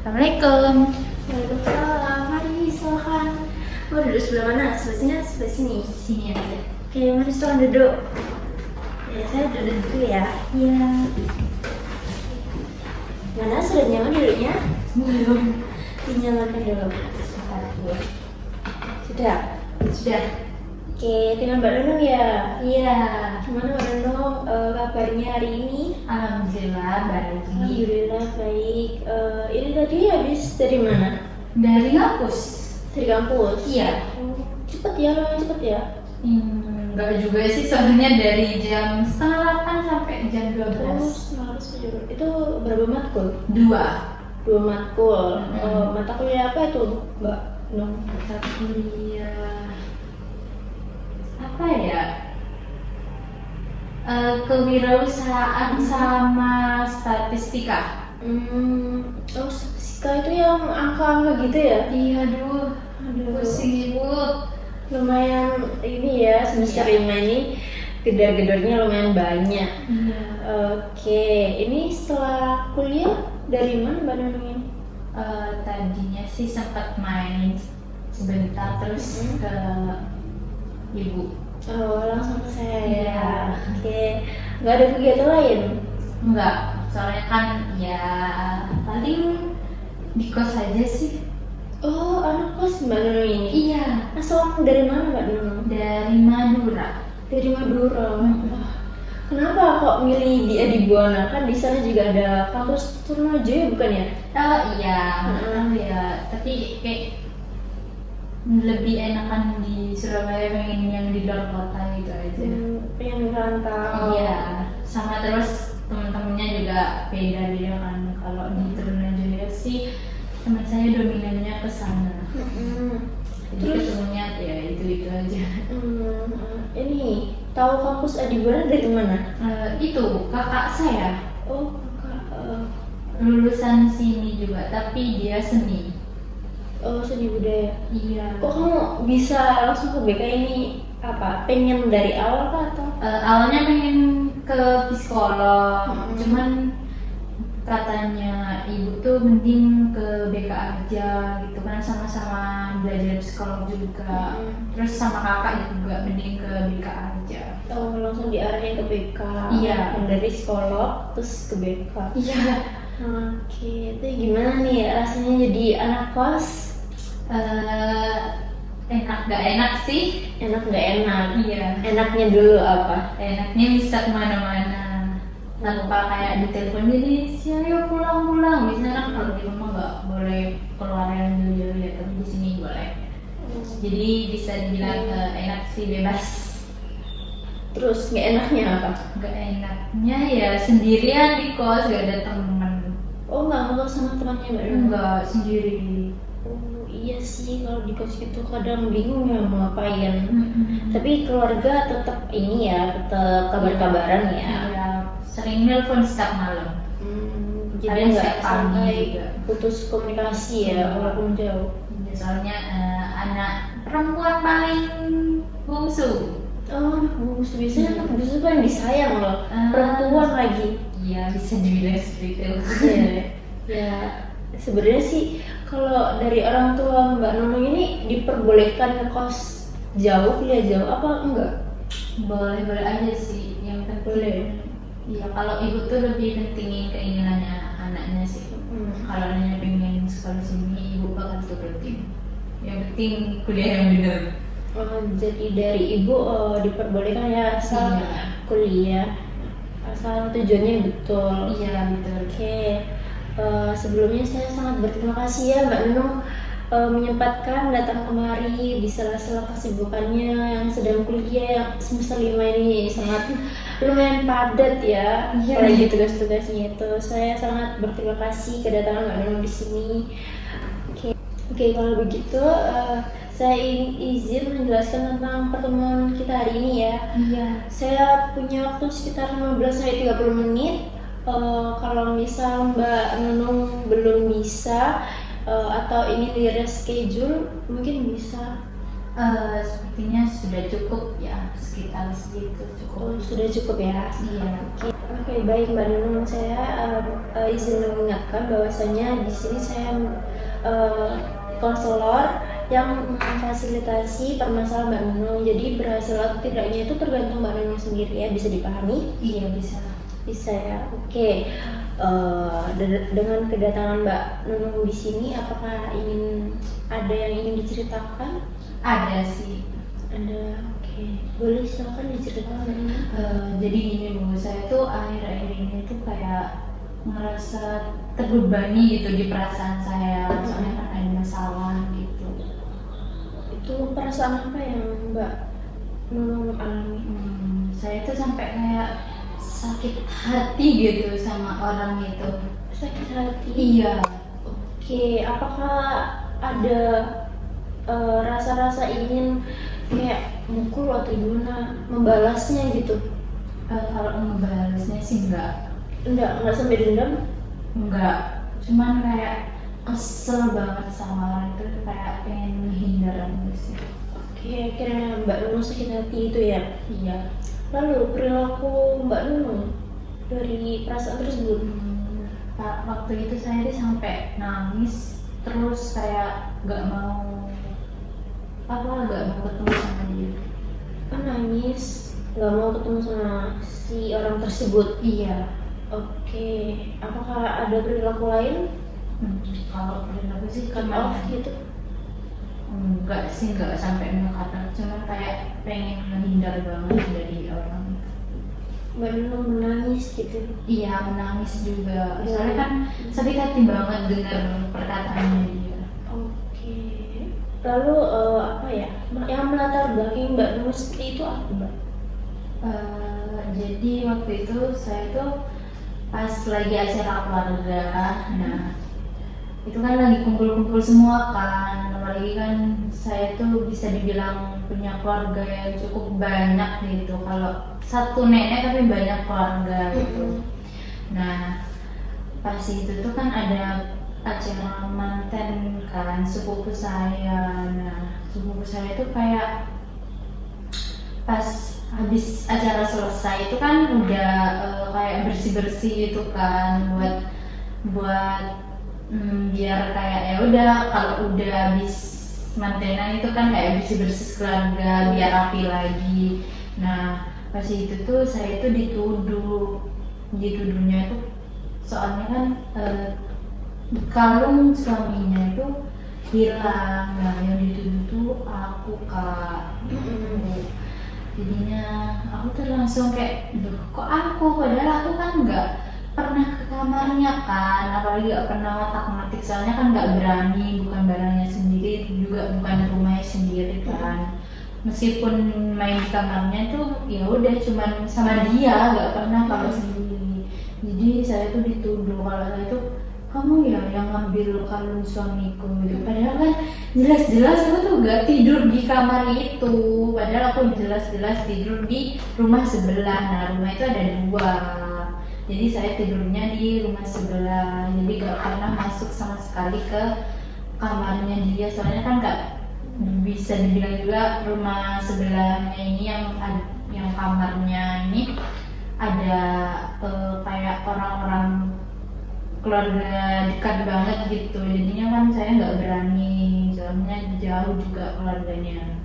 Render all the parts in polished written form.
Assalamualaikum. Waalaikumsalam, mari silakan. Mau duduk sebelah mana? Sebelah sini. Sini aja. Oke, mari silakan duduk. Ya, saya duduk dulu ya. Iya. Mana sudah nyaman duduknya? Belum. Dinyalakan dulu. Sebentar dulu. Sudah. Sudah. Oke, dengan Mbak Nunung ya. Iya. Gimana Mbak Nunung kabarnya hari ini? Alhamdulillah baik. Alhamdulillah baik. Ini tadi habis dari mana? Dari kampus. Dari kampus. Iya. Cepet ya, lumayan cepet ya. Enggak juga sih, soalnya dari jam 7:30 sampai jam 12. Harus itu berapa matkul? 2. 2 matkul. Mata kuliah apa itu, Mbak Nung? Mata kuliah apa ya? Kewirausahaan sama statistika. Statistika itu yang angka-angka gitu ya? Iya, aduh, pusing ibu. Lumayan ini ya, semester 5 ini gedor-gedornya lumayan banyak. Iya. Oke, ini setelah kuliah dari mana Mbak Nunung ini? Tadinya sih sempat main sebentar terus ke ibu. Oh, langsung ke saya ya. Iya. Oke, nggak ada kegiatan lain? Enggak, soalnya kan ya paling di kos aja sih. Oh, anak kos Mbak Nunung ini? Iya. Asal dari mana Mbak Nunung? Dari Madura. Dari Madura. Wah, kenapa kok milih di Adibuana? Kan di sana juga ada kampus Trunojoyo bukan ya? Oh iya, ya. Tapi kayak lebih enakan di Surabaya, pengen yang di luar kota gitu aja. Pengen merantau. Iya, sama terus teman-temannya juga beda-beda kan. Kalau di Trunojoyo sih teman saya dominannya ke sana. Jadi ketemunya ya itu aja. Ini tahu kampus Adibuana dari mana? Itu kakak saya Oh, kakak. lulusan sini juga, tapi dia seni. Oh, seni budaya. Iya. Kok kamu bisa langsung ke BK ini apa? Pengen dari awal kah atau? Awalnya pengen ke psikolog, cuman katanya ibu tuh mending ke BK aja gitu kan, sama-sama belajar psikolog juga. Terus sama kakak juga mending ke BK aja. Oh, langsung diarahin ke BK. Iya. Yang dari psikolog terus ke BK. Iya. Oke, itu gimana nih rasanya jadi anak kos? Enak gak enak sih? Enak nggak enak? Iya. Enaknya dulu apa? Enaknya bisa kemana-mana tanpa kayak ditelepon jadi ayo pulang. Biasanya kan kalau di rumah nggak boleh keluar yang jauh-jauh ya, tapi di sini boleh. Jadi bisa dibilang enak sih, bebas. Terus nggak enaknya apa? Gak enaknya ya sendirian di kos, gak ada temen. Oh, nggak mau sama temannya Mbak Nunung? Enggak, sendiri. Oh, iya sih, kalau di kos itu kadang bingung ya mau ngapain. Tapi keluarga tetap ini ya, tetap kabar-kabaran ya. Iya, sering nelpon setiap malam. Jadi Kadang nggak setiap pagi sampai juga. putus komunikasi ya, walaupun jauh. Ya, soalnya anak perempuan paling bungsu. Oh, anak bungsu biasanya anak bungsu kan yang disayang loh, perempuan lagi. Iya, bisa dibilang seperti itu. Iya, ya sebenarnya sih kalau dari orang tua Mbak Nunung ini diperbolehkan ngekos jauh, kuliah jauh apa enggak? Boleh aja sih, yang penting Boleh. Iya, kalau ibu tuh lebih pentingin keinginannya anaknya sih. Kalau anaknya pengen sekolah sini, ibu bakal turutin. Yang penting kuliah yang benar. Jadi dari ibu diperbolehkan ya asal kuliah, asal tujuannya betul. Iya, betul. Oke, sebelumnya saya sangat berterima kasih ya Mbak Nunung menyempatkan datang kemari di sela-sela kesibukannya yang sedang kuliah yang semester 5 ini sangat lumayan padat ya. Iya. Apalagi tugas-tugasnya itu. Saya sangat berterima kasih kedatangan Mbak Nunung di sini. Oke, kalau begitu saya izin menjelaskan tentang pertemuan kita hari ini ya. Iya. Saya punya waktu sekitar 15-30 menit. Kalau misal Mbak Nunung belum bisa atau ini di reschedule, mungkin bisa Sepertinya sudah cukup ya, sekitar segitu Oh, cukup. sudah cukup ya. Iya. Oke, baik Mbak Nunung, saya izin mengingatkan bahwasanya di sini saya konselor yang memfasilitasi permasalahan Mbak Nunung. Jadi berhasil atau tidaknya itu tergantung Mbak Nunung sendiri ya, bisa dipahami? Iya bisa. Bisa ya. Oke. Dengan kedatangan Mbak Nunung di sini, apakah ada yang ingin diceritakan? Ada sih. Ada. Oke. Boleh silakan diceritakan Mbak Nunung. Jadi gini Bu, saya tuh akhir-akhir ini tuh kayak ngerasa terbebani gitu di perasaan saya, soalnya kan ada masalah gitu. Itu perasaan apa yang Mbak Nunung alami? Saya tuh sampai kayak sakit hati gitu sama orang itu. Sakit hati? Iya. Oke, apakah ada rasa-rasa ingin kayak mukul atau gimana, membalasnya gitu? Kalau ngebalasnya sih Enggak sampai dendam? enggak. Cuman kayak kesel banget sama orang itu, kayak pengen menghindar gitu sih. Oke, akhirnya Mbak Nunung sakit hati itu ya? Iya. Lalu perilaku Mbak Nunung dari perasaan tersebut? Waktu itu saya tuh sampai nangis, terus kayak nggak mau ketemu sama dia. Nangis, nggak mau ketemu sama si orang tersebut? Iya. Oke, apakah ada perilaku lain? Kalau perilaku sih Cut cuma off gitu? enggak sih, enggak sampai mengatakan, cuma kayak pengen menghindar banget dari orang. Mbak Nunung menangis gitu? Iya, menangis juga. Soalnya kan sakit hati banget dengar perkataannya dia. Oke. Lalu apa ya? Yang melatar belakang Mbak Nunung seperti itu apa Mbak? Jadi waktu itu saya tuh pas lagi acara keluarga, nah itu kan lagi kumpul-kumpul semua kan, apalagi kan saya tuh bisa dibilang punya keluarga yang cukup banyak gitu. Kalau satu nenek tapi banyak keluarga gitu. Nah pas itu tuh kan ada acara manten kan sepupu saya. Nah sepupu saya tuh kayak pas habis acara selesai itu kan udah kayak bersih-bersih gitu kan, buat biar kayak ya udah kalau udah habis mantenan itu kan kayak bersih-bersih keluarga biar rapi lagi. Nah pas itu tuh saya tuh dituduhnya itu soalnya kan kalung suaminya itu hilang. Nah yang dituduh tuh aku Kak. Jadinya aku tuh langsung kayak, duh kok aku, padahal aku kan nggak pernah ke kamarnya kan, apalagi nggak pernah ngotak-ngatik, soalnya kan nggak berani, bukan barangnya sendiri, juga bukan rumahnya sendiri kan. Meskipun main di kamarnya tuh ya udah cuman sama dia, nggak pernah kalau sendiri. Jadi saya tuh dituduh kalau saya tuh kamu ya yang ngambil kalung suamiku gitu. Padahal kan jelas-jelas aku tuh gak tidur di kamar itu, padahal aku jelas-jelas tidur di rumah sebelah. Nah rumah itu ada dua, jadi saya tidurnya di rumah sebelah, jadi gak pernah masuk sama sekali ke kamarnya dia. Soalnya kan gak bisa dibilang juga rumah sebelahnya ini yang kamarnya ini ada kayak orang-orang keluarga dekat banget gitu, jadinya kan saya nggak berani, soalnya jauh juga keluarganya,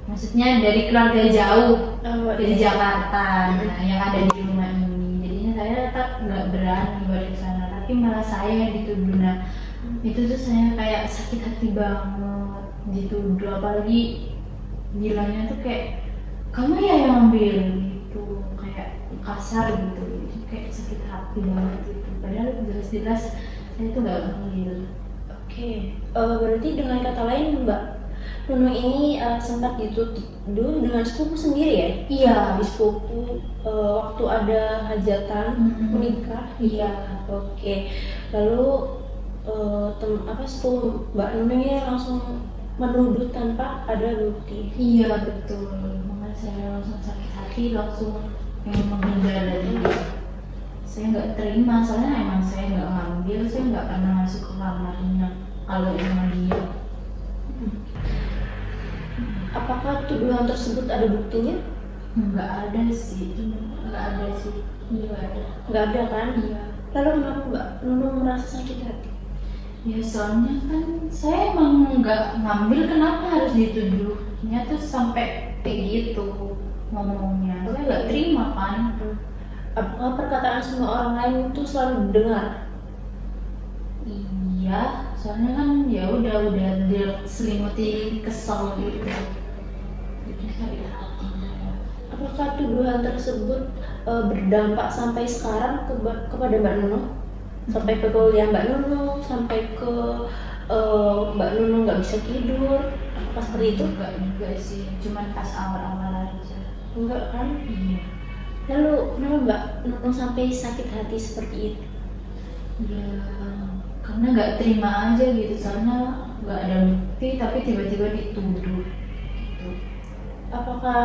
maksudnya dari keluarga jauh dari Jakarta, nah yang ada di rumah ini, jadinya saya tetap nggak berani buat ke sana, tapi malah saya yang dituduh. Nah itu tuh saya kayak sakit hati banget dituduh, apalagi bilangnya tuh kayak kamu ya yang ambil gitu, kayak kasar gitu, kayak sakit hati banget gitu. Padahal jelas-jelas saya itu nggak ngambil. Oke, berarti dengan kata lain Mbak Nunung ini sempat dituduh dengan sepupu sendiri ya? Iya. Di sepupu waktu ada hajatan menikah. Iya. Oke, lalu sepupu Mbak Nunung ini langsung menuduh tanpa ada bukti. Iya betul, makanya saya langsung sakit hati, langsung pengen menghindar dari dia. Saya nggak terima, soalnya emang saya nggak ngambil, saya nggak pernah masuk ke kamarnya kalau emang dia. Apakah tuduhan tersebut ada buktinya? Nggak ada sih, nggak ada sih, nggak ada. Nggak ada kan? Iya. Lalu kenapa Mbak Nunung merasa sakit hati? Ya soalnya kan saya emang nggak ngambil, kenapa harus dituduhnya tuh sampai kayak gitu ngomongnya. Saya nggak terima kan. Apakah perkataan semua orang lain itu selalu didengar? Iya, soalnya kan ya udah diselimuti kesel gitu. Jadi sakit hati. Apakah tuduhan tersebut berdampak sampai sekarang kepada Mbak Nunung? Sampai ke kuliah Mbak Nunung, sampai ke Mbak Nunung nggak bisa tidur, apakah seperti itu? Enggak juga sih, cuman pas awal-awal aja. Enggak kan? Iya. Lalu kenapa Mbak Nunung sampai sakit hati seperti itu? Ya, karena nggak terima aja gitu, soalnya nggak ada bukti tapi tiba-tiba dituduh gitu. Apakah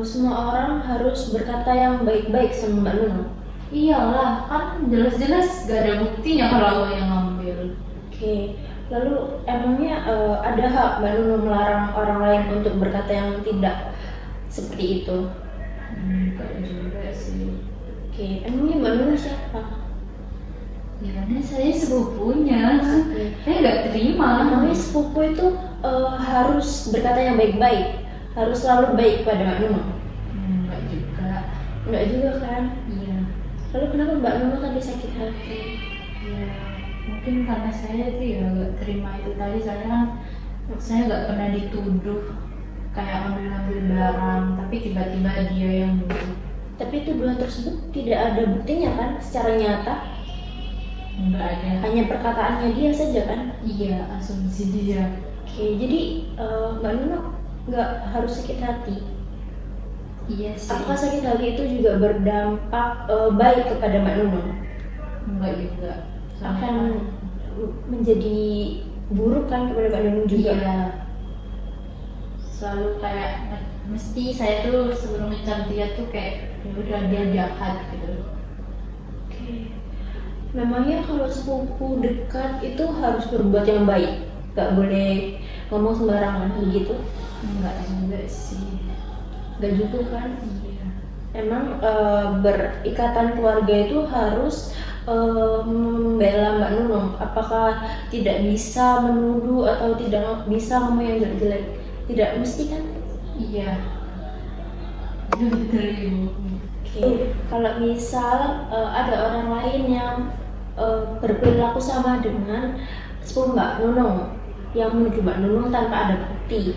semua orang harus berkata yang baik-baik sama Mbak Nunung? Iyalah, kan jelas-jelas gak ada buktinya kalau aku yang ngambil. Oke, lalu emangnya ada hak Mbak Nunung melarang orang lain untuk berkata yang tidak seperti itu? Enggak juga sih. Oke, emangnya Mbak Nunung siapa? Ya karena saya sepupunya, saya nggak terima. Namanya sepupu itu harus berkata yang baik-baik, harus selalu baik kepada Mbak Nunung. Enggak juga. Enggak juga kan? Iya. Lalu kenapa Mbak Nunung tadi sakit hati? Ya mungkin karena saya tuh ya nggak terima itu tadi, soalnya kan saya nggak pernah dituduh kayak ngambil-ngambil barang, tapi tiba-tiba dia yang nuduh. Tapi tuduhan tersebut tidak ada buktinya kan secara nyata? Enggak ada. Hanya perkataannya dia saja kan? Iya, asumsi dia. Oke, jadi Mbak Nunung nggak harus sakit hati. Iya sih. Apakah sakit hati itu juga berdampak baik kepada Mbak Nunung? Enggak juga. Akan menjadi buruk kan kepada Mbak Nunung juga? Iya. Selalu kayak mesti saya tuh sebelum ngecam dia tuh kayak ya udah dia jahat gitu. Oke. Memangnya kalau sepupu dekat itu harus berbuat yang baik, nggak boleh ngomong sembarangan begitu? Enggak juga sih. Nggak juga kan? Iya. Emang berikatan keluarga itu harus membela Mbak Nunung. Apakah tidak bisa menuduh atau tidak bisa ngomong yang jelek-jelek? Tidak mesti kan? Iya. Betul Ibu. Oke. Kalau misal ada orang lain yang berperilaku sama dengan sepupu Mbak Nunung, yang menuduh Mbak Nunung tanpa ada bukti,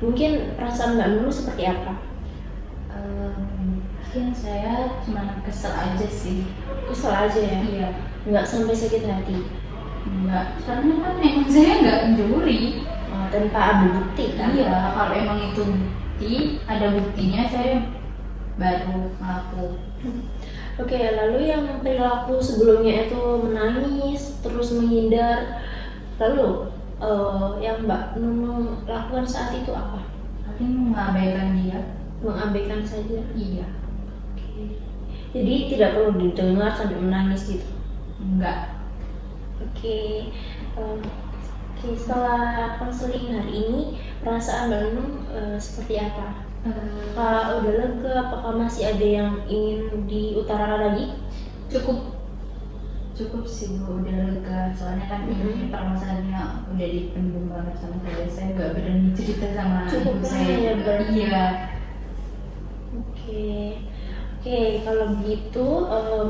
mungkin perasaan Mbak Nunung seperti apa? Mungkin saya cuma kesel aja sih. Kesel aja ya? Iya. Nggak sampai sakit hati? Enggak. Karena kan emang saya nggak mencuri. Tanpa ada bukti kan? Iya. Kalau emang itu bukti, ada buktinya saya baru ngaku. Oke, lalu yang perilaku sebelumnya itu menangis, terus menghindar, lalu yang Mbak Nunung lakukan saat itu apa? Paling mengabaikan dia. Mengabaikan saja? Iya. Oke. Jadi tidak perlu didengar sampai menangis gitu? Enggak. Oke. Oke, setelah konseling hari ini, perasaan Mbak Nunung seperti apa? Apakah udah lega? Apakah masih ada yang ingin diutarakan lagi? Cukup sih Bu, udah lega. Soalnya kan ini permasalahannya udah dipendam banget sama saya nggak berani cerita sama Cukup ibu kan saya. ya berarti? Iya. Oke, kalau begitu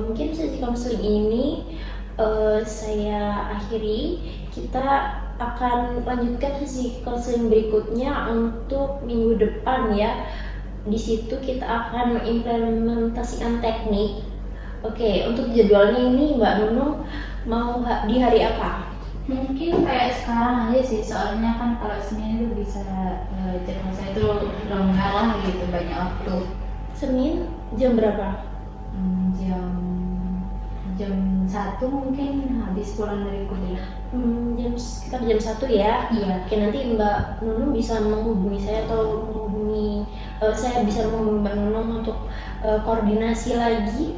mungkin sesi konseling ini saya akhiri. Kita akan lanjutkan sesi konseling berikutnya untuk minggu depan ya. Di situ kita akan mengimplementasikan teknik. Oke, untuk jadwalnya ini Mbak Nunung mau di hari apa? Mungkin kayak sekarang aja sih, soalnya kan kalau Senin itu bisa jadwal saya itu longgar lah gitu, banyak waktu. Senin jam berapa? Jam 1 mungkin habis pulang dari kuliah. Sekitar jam 1 ya? Iya. Oke, nanti Mbak Nunung bisa menghubungi saya atau saya bisa menghubungi Mbak Nunung untuk koordinasi lagi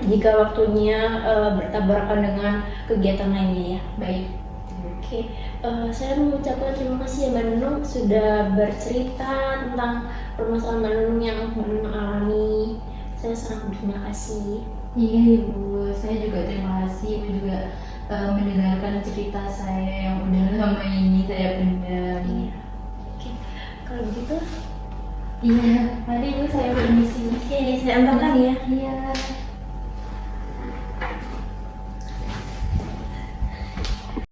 jika waktunya bertabrakan dengan kegiatan lainnya ya. Baik. Oke, saya mengucapkan terima kasih ya Mbak Nunung sudah bercerita tentang permasalahan Mbak Nunung yang Mbak Nunung alami. Saya sangat berterima kasih. Iya Ibu, saya juga terima kasih Ibu juga mendengarkan cerita saya yang udah lama ini saya pendam. Iya. Oke, kalau begitu, Iya, mari Ibu saya permisi. oke, saya antarkan ya. Iya.